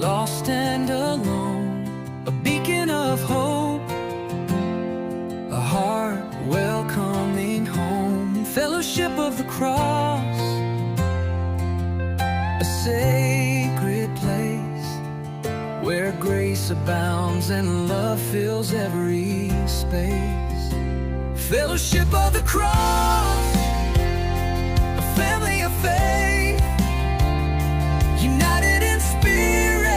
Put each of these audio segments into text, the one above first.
lost and alone, a beacon of hope, a heart welcoming home, fellowship of the cross, a sacred place where grace abounds and love fills every space. Fellowship of the cross, a family of faith, united in spirit,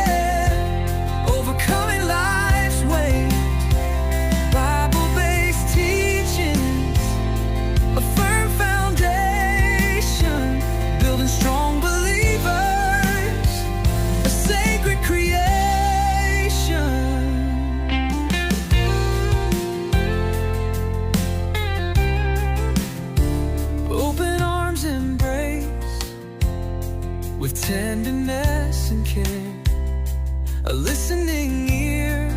overcoming life's weight. Bible-based teachings, a firm foundation, building strong believers, a sacred creation. Open arms embrace with tenderness and care, a listening ear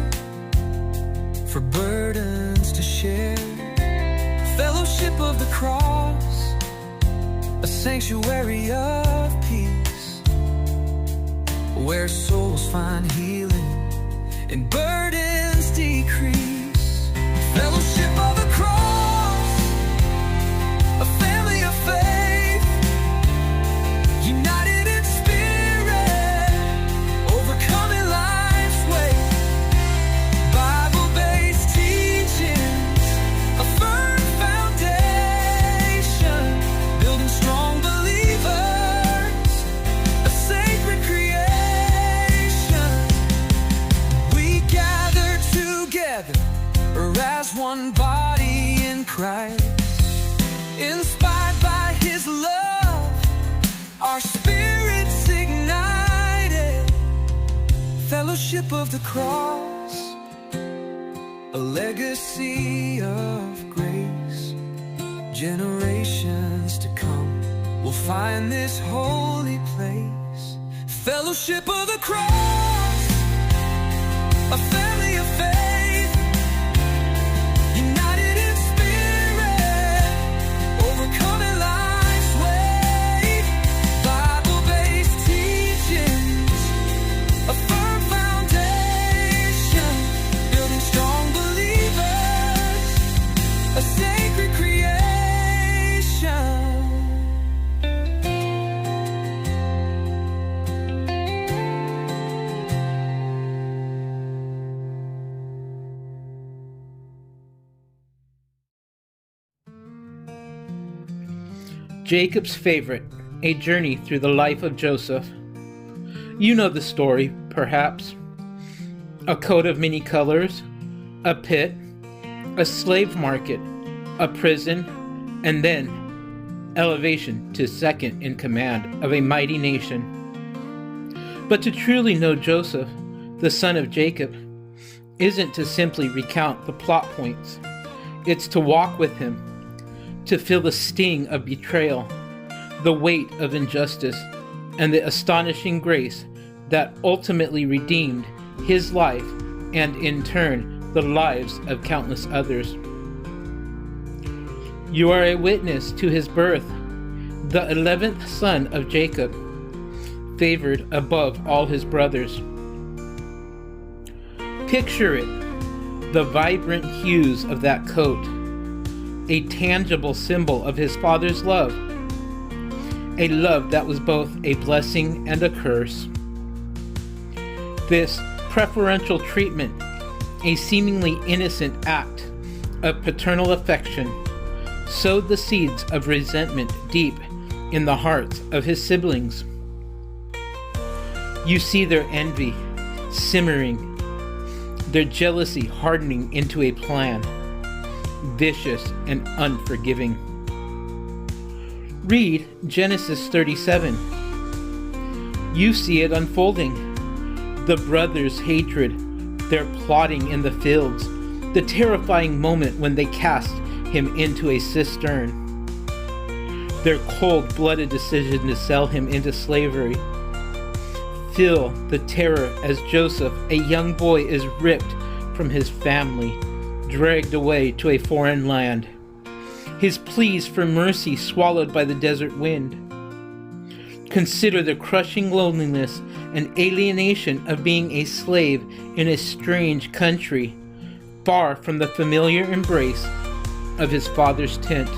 for burdens to share. Fellowship of the cross, a sanctuary of peace, where souls find healing and burdens decrease. Fellowship of the cross, a family of faith, united in spirit, overcoming life's weight. Bible-based teachings, a firm foundation, building strong believers, a sacred creation. We gather together as one body in Christ, inspired by His love, our spirits ignited. Fellowship of the cross, a legacy of grace. Generations to come will find this holy place. Fellowship of the cross, a family of faith, united in spirit, overcoming life's weight. Bible-based teachings, a firm foundation, building strong believers, a sacred creation. Jacob's Favorite, a journey through the life of Joseph. You know the story, perhaps. A coat of many colors, a pit, a slave market, a prison, and then elevation to second in command of a mighty nation. But to truly know Joseph, the son of Jacob, isn't to simply recount the plot points. It's to walk with him, to feel the sting of betrayal, the weight of injustice, and the astonishing grace that ultimately redeemed his life and, in turn, the lives of countless others. You are a witness to his birth, the 11th son of Jacob, favored above all his brothers. Picture it, the vibrant hues of that coat, a tangible symbol of his father's love, a love that was both a blessing and a curse. This preferential treatment, a seemingly innocent act of paternal affection, sowed the seeds of resentment deep in the hearts of his siblings. You see their envy simmering, their jealousy hardening into a plan, vicious and unforgiving. Read Genesis 37. You see it unfolding. The brothers' hatred, their plotting in the fields, the terrifying moment when they cast him into a cistern, their cold-blooded decision to sell him into slavery. Feel the terror as Joseph, a young boy, is ripped from his family, dragged away to a foreign land, his pleas for mercy swallowed by the desert wind. Consider the crushing loneliness and alienation of being a slave in a strange country, far from the familiar embrace of his father's tent.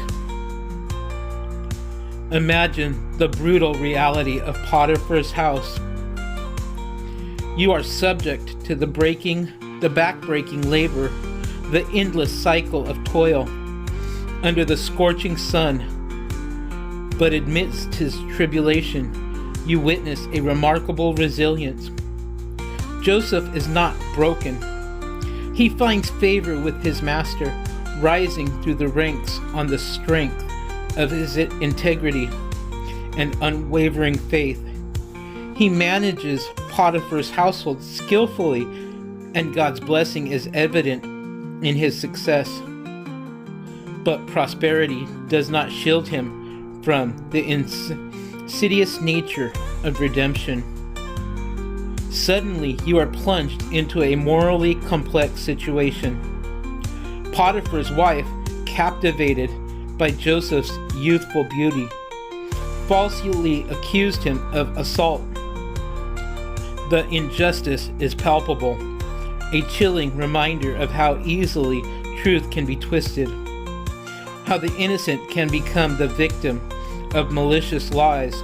Imagine the brutal reality of Potiphar's house. You are subject to the back-breaking labor, the endless cycle of toil under the scorching sun. But amidst his tribulation, you witness a remarkable resilience. Joseph is not broken. He finds favor with his master, rising through the ranks on the strength of his integrity and unwavering faith. He manages Potiphar's household skillfully, and God's blessing is evident in his success. But prosperity does not shield him from the insidious nature of redemption. Suddenly, you are plunged into a morally complex situation. Potiphar's wife, captivated by Joseph's youthful beauty, falsely accused him of assault. The injustice is palpable, a chilling reminder of how easily truth can be twisted, how the innocent can become the victim of malicious lies.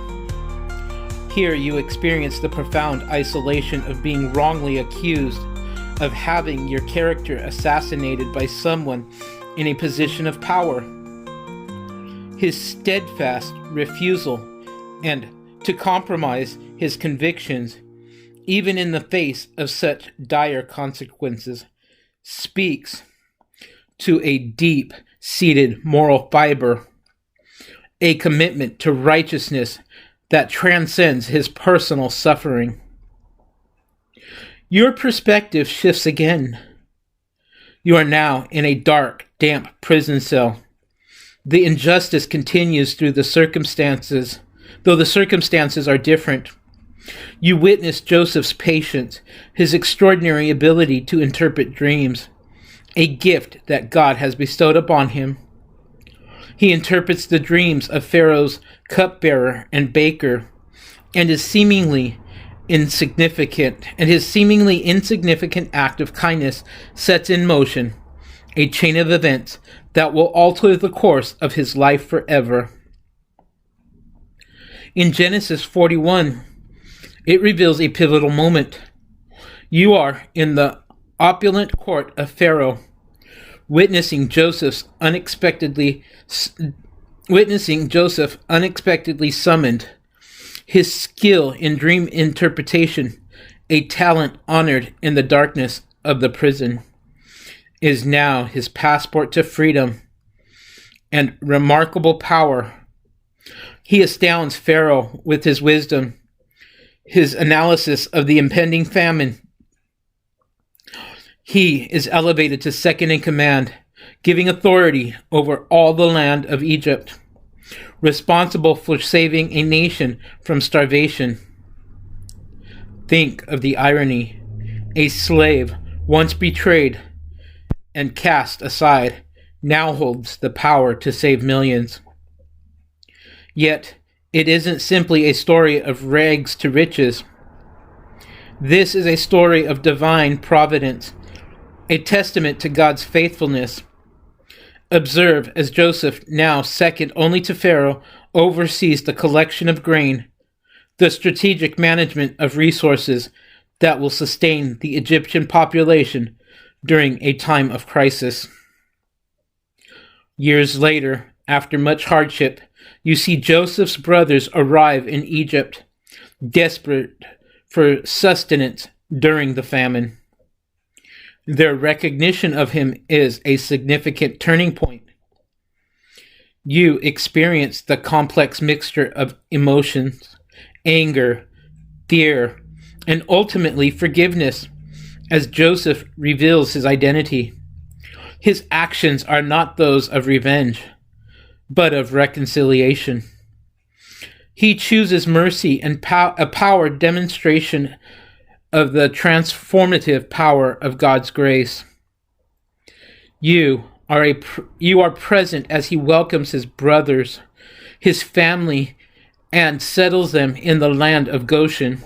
Here you experience the profound isolation of being wrongly accused, of having your character assassinated by someone in a position of power. His steadfast refusal and to compromise his convictions, even in the face of such dire consequences, speaks to a deep-seated moral fiber, a commitment to righteousness that transcends his personal suffering. Your perspective shifts again. You are now in a dark, damp prison cell. The injustice continues though the circumstances are different. You witness Joseph's patience, his extraordinary ability to interpret dreams, a gift that God has bestowed upon him. He interprets the dreams of Pharaoh's cupbearer and baker, and his seemingly insignificant act of kindness sets in motion a chain of events that will alter the course of his life forever. In Genesis 41, it reveals a pivotal moment. You are in the opulent court of Pharaoh, witnessing Joseph unexpectedly summoned. His skill in dream interpretation, a talent honored in the darkness of the prison, is now his passport to freedom and remarkable power. He astounds Pharaoh with his wisdom, his analysis of the impending famine. He is elevated to second in command, giving authority over all the land of Egypt, responsible for saving a nation from starvation. Think of the irony. A slave, once betrayed and cast aside, now holds the power to save millions. Yet, it isn't simply a story of rags to riches. This is a story of divine providence, a testament to God's faithfulness. Observe as Joseph, now second only to Pharaoh, oversees the collection of grain, the strategic management of resources that will sustain the Egyptian population during a time of crisis. Years later, after much hardship, you see Joseph's brothers arrive in Egypt, desperate for sustenance during the famine. Their recognition of him is a significant turning point. You experience the complex mixture of emotions, anger, fear, and ultimately forgiveness as Joseph reveals his identity. His actions are not those of revenge, but of reconciliation. He chooses mercy and a power demonstration of the transformative power of God's grace. You are present as he welcomes his brothers, his family, and settles them in the land of Goshen.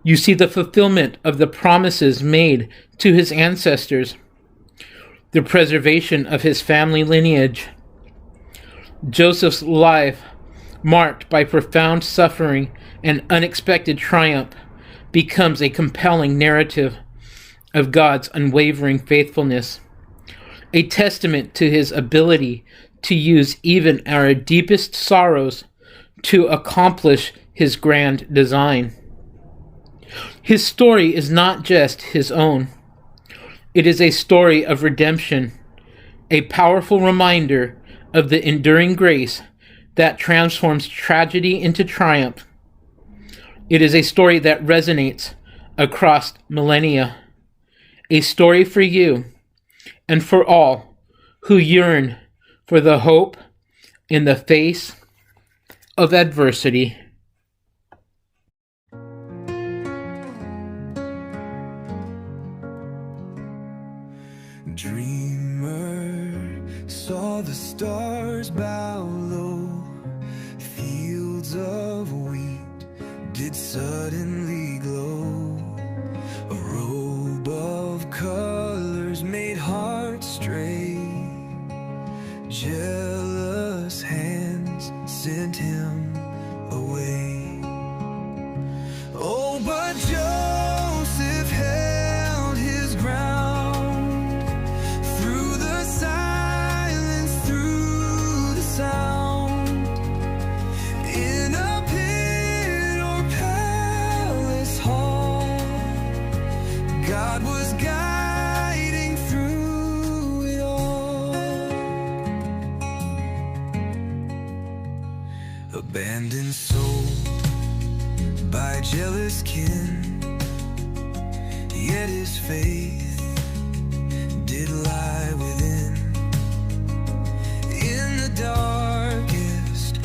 You see the fulfillment of the promises made to his ancestors, the preservation of his family lineage. Joseph's life, marked by profound suffering and unexpected triumph, becomes a compelling narrative of God's unwavering faithfulness, a testament to his ability to use even our deepest sorrows to accomplish his grand design. His story is not just his own. It is a story of redemption, a powerful reminder of the enduring grace that transforms tragedy into triumph. It is a story that resonates across millennia, a story for you and for all who yearn for the hope in the face of adversity. Dreamer saw the stars bow low, fields of wheat did suddenly glow. A robe of colors made hearts stray, jealous hands sent him away. Oh, but Joseph held his ground through the silence, through the sound. In a pit or palace hall, God was guiding through it all. Abandoned soul by jealous kin, yet his faith did lie within. In the darkest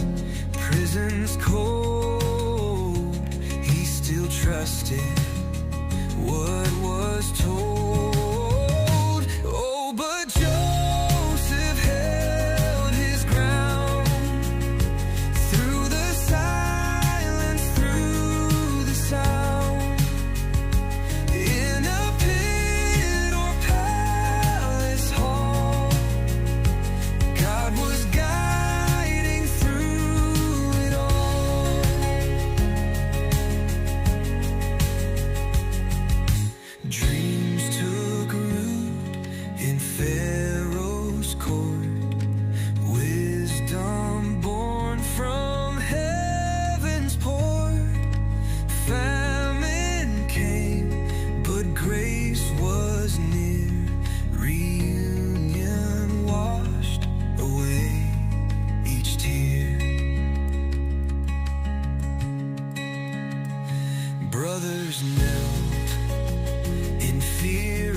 prison's cold, he still trusted what was told. Oh, but Joseph held his ground through the silence, through the sound. In a pit or palace hall, God was guiding through it all. Dreams took root in Pharaoh's court, wisdom born from heaven's port. Famine came, but grace was near. Reunion washed away each tear. Brothers knelt in fear